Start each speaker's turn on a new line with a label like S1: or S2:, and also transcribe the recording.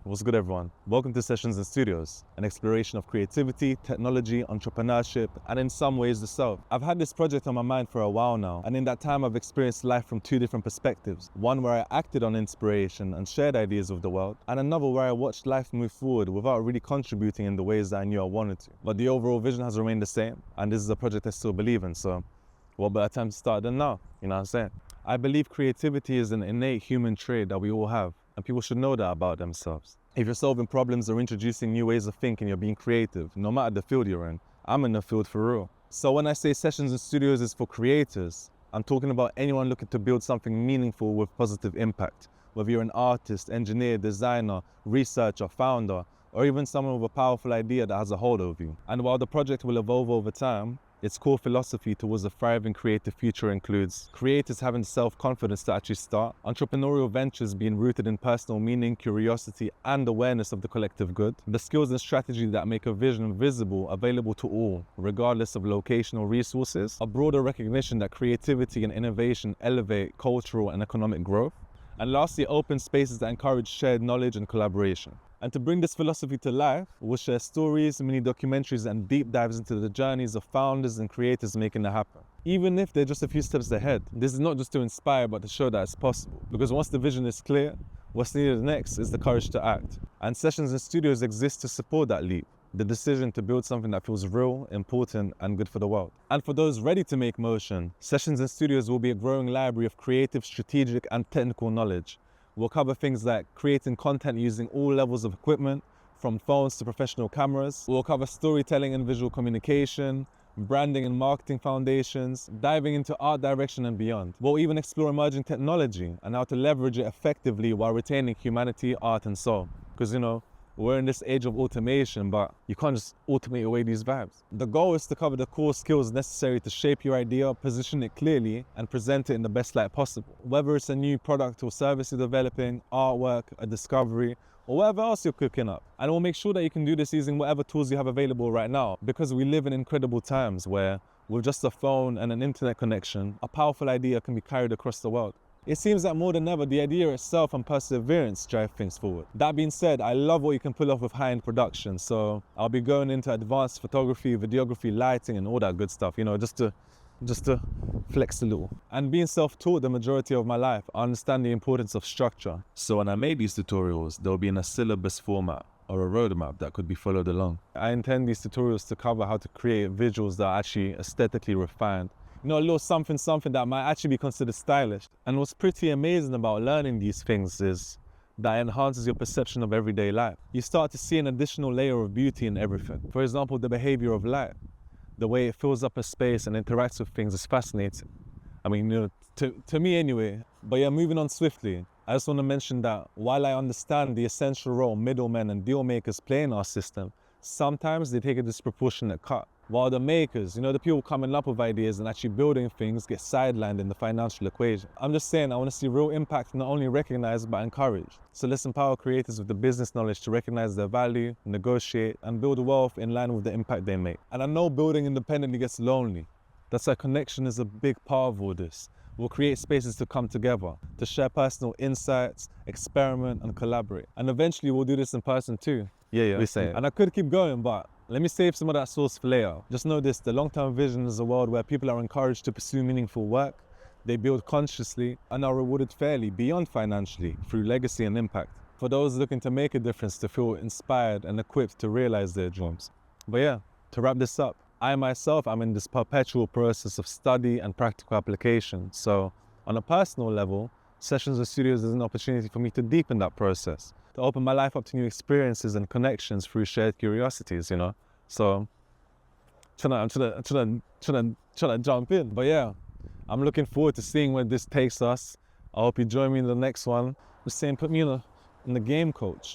S1: What's good, everyone? Welcome to Sessions and Studios, an exploration of creativity, technology, entrepreneurship, and in some ways the self. I've had this project on my mind for a while now, and in that time I've experienced life from two different perspectives. One where I acted on inspiration and shared ideas with the world, and another where I watched life move forward without really contributing in the ways that I knew I wanted to. But the overall vision has remained the same, and this is a project I still believe in, so what better time to start than now, you know what I'm saying? I believe creativity is an innate human trait that we all have, and people should know that about themselves. If you're solving problems or introducing new ways of thinking, you're being creative, no matter the field you're in. I'm in the field for real. So when I say Sessions and Studios is for creators, I'm talking about anyone looking to build something meaningful with positive impact. Whether you're an artist, engineer, designer, researcher, founder, or even someone with a powerful idea that has a hold over you. And while the project will evolve over time, its core philosophy towards a thriving creative future includes creators having self-confidence to actually start, entrepreneurial ventures being rooted in personal meaning, curiosity, and awareness of the collective good, the skills and strategy that make a vision visible, available to all, regardless of location or resources, a broader recognition that creativity and innovation elevate cultural and economic growth, and lastly, open spaces that encourage shared knowledge and collaboration. And to bring this philosophy to life, we'll share stories, mini documentaries, and deep dives into the journeys of founders and creators making it happen. Even if they're just a few steps ahead, this is not just to inspire, but to show that it's possible. Because once the vision is clear, what's needed next is the courage to act. And Sessions and Studios exist to support that leap, the decision to build something that feels real, important, and good for the world. And for those ready to make motion, Sessions and Studios will be a growing library of creative, strategic, and technical knowledge. We'll cover things like creating content using all levels of equipment, from phones to professional cameras. We'll cover storytelling and visual communication, branding and marketing foundations, diving into art direction and beyond. We'll even explore emerging technology and how to leverage it effectively while retaining humanity, art, and soul. Because, we're in this age of automation, but you can't just automate away these vibes. The goal is to cover the core skills necessary to shape your idea, position it clearly, and present it in the best light possible. Whether it's a new product or service you're developing, artwork, a discovery, or whatever else you're cooking up. And we'll make sure that you can do this using whatever tools you have available right now, because we live in incredible times where, with just a phone and an internet connection, a powerful idea can be carried across the world. It seems that more than ever, the idea itself and perseverance drive things forward. That being said, I love what you can pull off with high-end production, so I'll be going into advanced photography, videography, lighting, and all that good stuff, just to flex a little. And being self-taught the majority of my life, I understand the importance of structure. So when I made these tutorials, they'll be in a syllabus format or a roadmap that could be followed along. I intend these tutorials to cover how to create visuals that are actually aesthetically refined, a little something that might actually be considered stylish. And what's pretty amazing about learning these things is that it enhances your perception of everyday life. You start to see an additional layer of beauty in everything. For example, the behavior of light. The way it fills up a space and interacts with things is fascinating. I mean, to me anyway. But yeah, moving on swiftly, I just want to mention that while I understand the essential role middlemen and deal makers play in our system, sometimes they take a disproportionate cut. While the makers, the people coming up with ideas and actually building things, get sidelined in the financial equation. I'm just saying, I want to see real impact not only recognized but encouraged. So let's empower creators with the business knowledge to recognize their value, negotiate, and build wealth in line with the impact they make. And I know building independently gets lonely. That's why connection is a big part of all this. We'll create spaces to come together, to share personal insights, experiment, and collaborate. And eventually we'll do this in person too. Yeah. We say it. And I could keep going, but let me save some of that sauce for later. Just know this, the long-term vision is a world where people are encouraged to pursue meaningful work, they build consciously, and are rewarded fairly beyond financially through legacy and impact. For those looking to make a difference, to feel inspired and equipped to realize their dreams. But yeah, to wrap this up, I myself am in this perpetual process of study and practical application. So on a personal level, Sessions and Studios is an opportunity for me to deepen that process, to open my life up to new experiences and connections through shared curiosities, So I'm trying to jump in. But yeah, I'm looking forward to seeing where this takes us. I hope you join me in the next one. Just saying, put me in the game, coach.